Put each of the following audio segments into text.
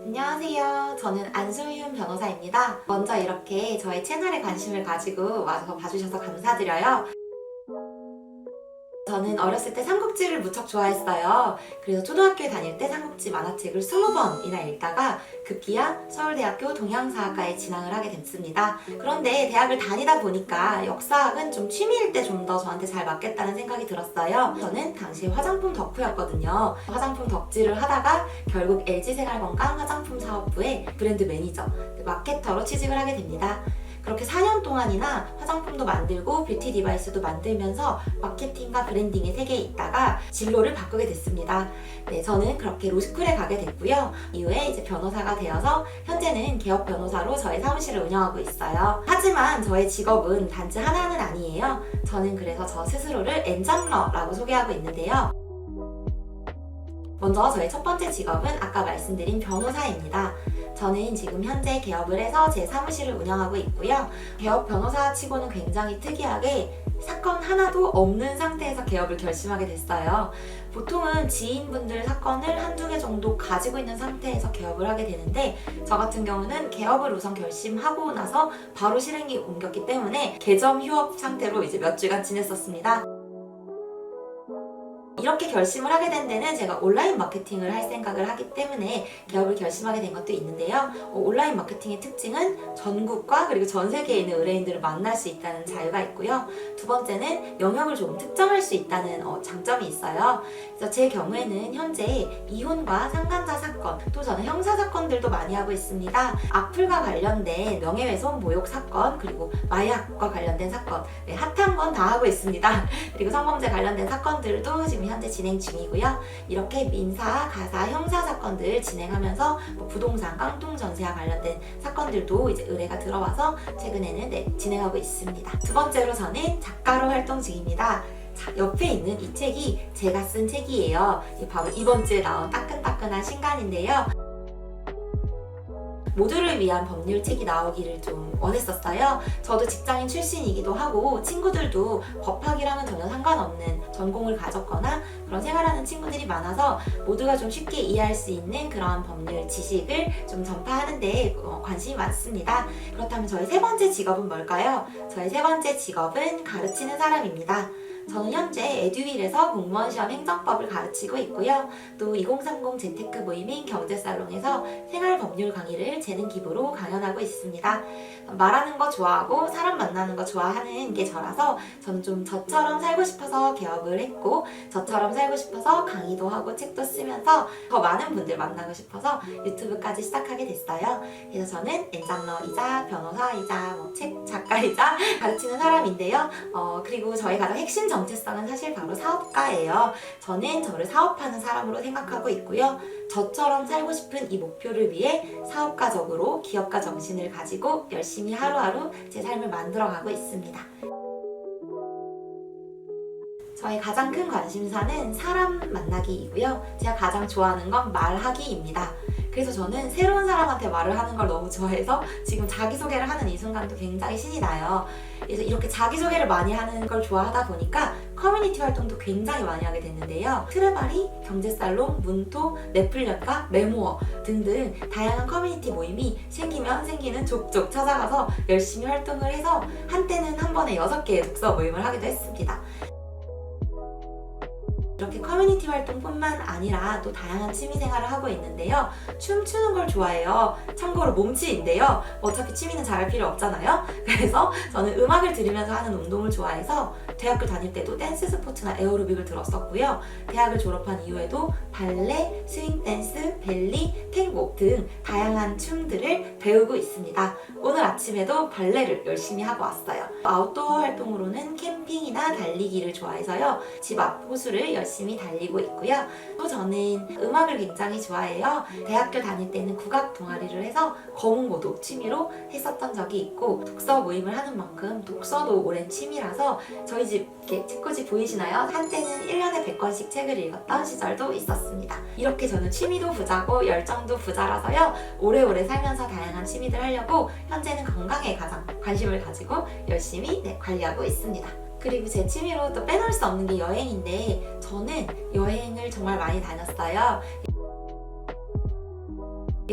안녕하세요. 저는 안소윤 변호사입니다. 먼저 이렇게 저희 채널에 관심을 가지고 와서 봐주셔서 감사드려요. 저는 어렸을 때 삼국지를 무척 좋아했어요. 그래서 초등학교에 다닐 때 삼국지 만화책을 20번이나 읽다가 급기야 서울대학교 동양사학과에 진학을 하게 됐습니다. 그런데 대학을 다니다 보니까 역사학은 좀 취미일 때 좀 더 저한테 잘 맞겠다는 생각이 들었어요. 저는 당시 화장품 덕후였거든요. 화장품 덕질을 하다가 결국 LG생활건강 화장품사업부의 브랜드 매니저, 마케터로 취직을 하게 됩니다. 그렇게 4년 동안이나 화장품도 만들고 뷰티 디바이스도 만들면서 마케팅과 브랜딩의 세계에 있다가 진로를 바꾸게 됐습니다. 네, 저는 그렇게 로스쿨에 가게 됐고요. 이후에 이제 변호사가 되어서 현재는 개업 변호사로 저의 사무실을 운영하고 있어요. 하지만 저의 직업은 단지 하나는 아니에요. 저는 그래서 저 스스로를 엔잡러라고 소개하고 있는데요. 먼저 저의 첫 번째 직업은 아까 말씀드린 변호사입니다. 저는 지금 현재 개업을 해서 제 사무실을 운영하고 있고요. 개업 변호사 치고는 굉장히 특이하게 사건 하나도 없는 상태에서 개업을 결심하게 됐어요. 보통은 지인분들 사건을 한두 개 정도 가지고 있는 상태에서 개업을 하게 되는데 저 같은 경우는 개업을 우선 결심하고 나서 바로 실행이 옮겼기 때문에 개점 휴업 상태로 이제 몇 주간 지냈었습니다. 이렇게 결심을 하게 된 데는 제가 온라인 마케팅을 할 생각을 하기 때문에 개업을 결심하게 된 것도 있는데요. 온라인 마케팅의 특징은 전국과 그리고 전 세계에 있는 의뢰인들을 만날 수 있다는 자유가 있고요. 두 번째는 영역을 조금 특정할 수 있다는 장점이 있어요. 그래서 제 경우에는 현재 이혼과 상간자 사건, 또 저는 형사 사건들도 많이 하고 있습니다. 악플과 관련된 명예훼손, 모욕 사건, 그리고 마약과 관련된 사건, 네, 핫한 건 다 하고 있습니다. 그리고 성범죄 관련된 사건들도 지금 현재 진행 중이고요. 이렇게 민사, 가사, 형사 사건들 진행하면서 부동산, 깡통 전세와 관련된 사건들도 이제 의뢰가 들어와서 최근에는 진행하고 있습니다. 두 번째로 저는 작가로 활동 중입니다. 자, 옆에 있는 이 책이 제가 쓴 책이에요. 바로 이번 주에 나온 따끈따끈한 신간인데요. 모두를 위한 법률 책이 나오기를 좀 원했었어요. 저도 직장인 출신이기도 하고 친구들도 법학이랑은 전혀 상관없는 전공을 가졌거나 그런 생활하는 친구들이 많아서 모두가 좀 쉽게 이해할 수 있는 그런 법률 지식을 좀 전파하는 데 관심이 많습니다. 그렇다면 저의 세 번째 직업은 뭘까요? 저의 세 번째 직업은 가르치는 사람입니다. 저는 현재 에듀윌에서 공무원 시험 행정법을 가르치고 있고요. 또 2030 재테크 모임인 경제살롱에서 생활법률 강의를 재능 기부로 강연하고 있습니다. 말하는 거 좋아하고 사람 만나는 거 좋아하는 게 저라서 저는 좀 저처럼 살고 싶어서 개업을 했고 저처럼 살고 싶어서 강의도 하고 책도 쓰면서 더 많은 분들 만나고 싶어서 유튜브까지 시작하게 됐어요. 그래서 저는 엔잡러이자 변호사이자 책 작가이자 가르치는 사람인데요. 그리고 저의 가장 핵심 정체성은 사실 바로 사업가예요. 저는 저를 사업하는 사람으로 생각하고 있고요. 저처럼 살고 싶은 이 목표를 위해 사업가적으로 기업가 정신을 가지고 열심히 하루하루 제 삶을 만들어가고 있습니다. 저의 가장 큰 관심사는 사람 만나기이고요. 제가 가장 좋아하는 건 말하기입니다. 그래서 저는 새로운 사람한테 말을 하는 걸 너무 좋아해서 지금 자기소개를 하는 이 순간도 굉장히 신이 나요. 그래서 이렇게 자기소개를 많이 하는 걸 좋아하다 보니까 커뮤니티 활동도 굉장히 많이 하게 됐는데요. 트레바리, 경제살롱, 문토, 넷플연가, 메모어 등등 다양한 커뮤니티 모임이 생기면 생기는 족족 찾아가서 열심히 활동을 해서 한때는 한 번에 6개의 독서 모임을 하기도 했습니다. 이렇게 커뮤니티 활동뿐만 아니라 또 다양한 취미생활을 하고 있는데요. 춤추는 걸 좋아해요. 참고로 몸치인데요. 어차피 취미는 잘할 필요 없잖아요. 그래서 저는 음악을 들으면서 하는 운동을 좋아해서 대학교 다닐 때도 댄스 스포츠나 에어로빅을 들었었고요. 대학을 졸업한 이후에도 발레, 스윙 댄스, 벨리, 탱고 등 다양한 춤들을 배우고 있습니다. 오늘 아침에도 발레를 열심히 하고 왔어요. 아웃도어 활동으로는 캠핑이나 달리기를 좋아해서요. 집 앞 호수를 열심히 달리고 있고요. 또 저는 음악을 굉장히 좋아해요. 대학교 다닐 때는 국악 동아리를 해서 거문고도 취미로 했었던 적이 있고 독서 모임을 하는 만큼 독서도 오랜 취미라서 저희 집 이렇게 책꽂이 보이시나요? 한때는 1년에 100권씩 책을 읽었던 시절도 있었습니다. 이렇게 저는 취미도 부자고 열정도 부자라서요. 오래오래 살면서 다양한 취미들 하려고 현재는 건강에 가장 관심을 가지고 열심히 관리하고 있습니다. 그리고 제 취미로 또 빼놓을 수 없는 게 여행인데 저는 여행을 정말 많이 다녔어요.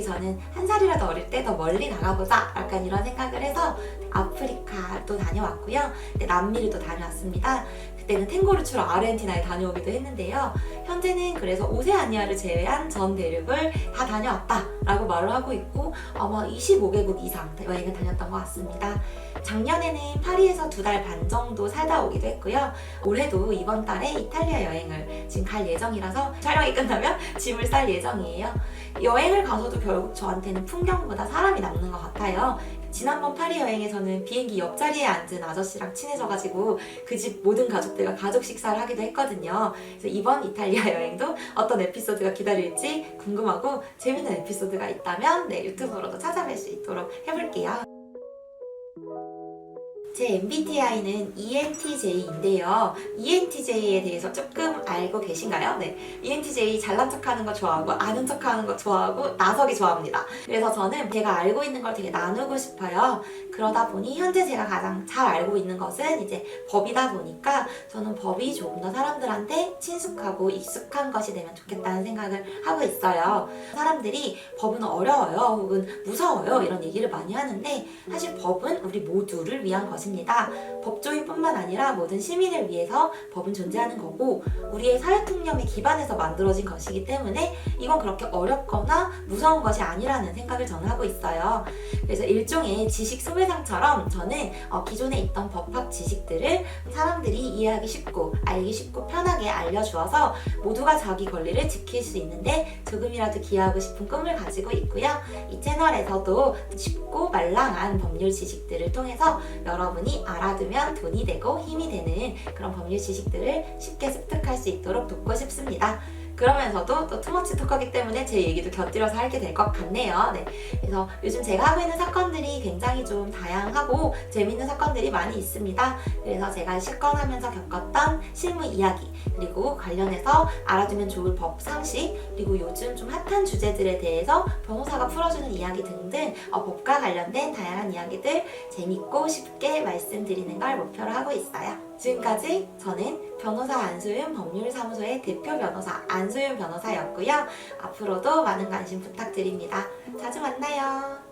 저는 한 살이라도 어릴 때 더 멀리 나가보자 약간 이런 생각을 해서 아프리카도 다녀왔고요. 남미를 또 다녀왔습니다. 그때는 탱고를 추러 아르헨티나에 다녀오기도 했는데요. 현재는 그래서 오세아니아를 제외한 전 대륙을 다 다녀왔다 라고 말을 하고 있고 아마 25개국 이상 여행을 다녔던 것 같습니다. 작년에는 파리에서 2달 반 정도 살다 오기도 했고요. 올해도 이번 달에 이탈리아 여행을 지금 갈 예정이라서 촬영이 끝나면 짐을 쌀 예정이에요. 여행을 가서도 결국 저한테는 풍경보다 사람이 남는 것 같아요. 지난번 파리 여행에서는 비행기 옆자리에 앉은 아저씨랑 친해져가지고 그 집 모든 가족들과 가족 식사를 하기도 했거든요. 그래서 이번 이탈리아 여행도 어떤 에피소드가 기다릴지 궁금하고 재밌는 에피소드가 있다면 유튜브로도 찾아뵐 수 있도록 해볼게요. 제 MBTI는 ENTJ인데요. ENTJ에 대해서 조금 알고 계신가요? 네. ENTJ 잘난 척하는 거 좋아하고 아는 척하는 거 좋아하고 나서기 좋아합니다. 그래서 저는 제가 알고 있는 걸 되게 나누고 싶어요. 그러다 보니 현재 제가 가장 잘 알고 있는 것은 이제 법이다 보니까 저는 법이 조금 더 사람들한테 친숙하고 익숙한 것이 되면 좋겠다는 생각을 하고 있어요. 사람들이 법은 어려워요 혹은 무서워요 이런 얘기를 많이 하는데 사실 법은 우리 모두를 위한 것입니다. 법조인뿐만 아니라 모든 시민을 위해서 법은 존재하는 거고 우리의 사회통념에 기반해서 만들어진 것이기 때문에 이건 그렇게 어렵거나 무서운 것이 아니라는 생각을 저는 하고 있어요. 그래서 일종의 지식 소매상처럼 저는 기존에 있던 법학 지식들을 사람들이 이해하기 쉽고 알기 쉽고 편하게 알려주어서 모두가 자기 권리를 지킬 수 있는데 조금이라도 기여하고 싶은 꿈을 가지고 있고요. 이 채널에서도 쉽고 말랑한 법률 지식들을 통해서 여러분이 알아두면 돈이 되고 힘이 되는 그런 법률 지식들을 쉽게 습득할 수 있도록 돕고 싶습니다. 그러면서도 또 투머치 토커기 때문에 제 얘기도 곁들여서 하게 될 것 같네요. 네. 그래서 요즘 제가 하고 있는 사건들이 굉장히 좀 다양하고 재밌는 사건들이 많이 있습니다. 그래서 제가 실권하면서 겪었던 실무 이야기 그리고 관련해서 알아두면 좋을 법 상식 그리고 요즘 좀 핫한 주제들에 대해서 변호사가 풀어주는 이야기 등등 법과 관련된 다양한 이야기들 재밌고 쉽게 말씀드리는 걸 목표로 하고 있어요. 지금까지 저는 변호사 안소윤 법률사무소의 대표 변호사 안소윤 변호사였고요. 앞으로도 많은 관심 부탁드립니다. 자주 만나요.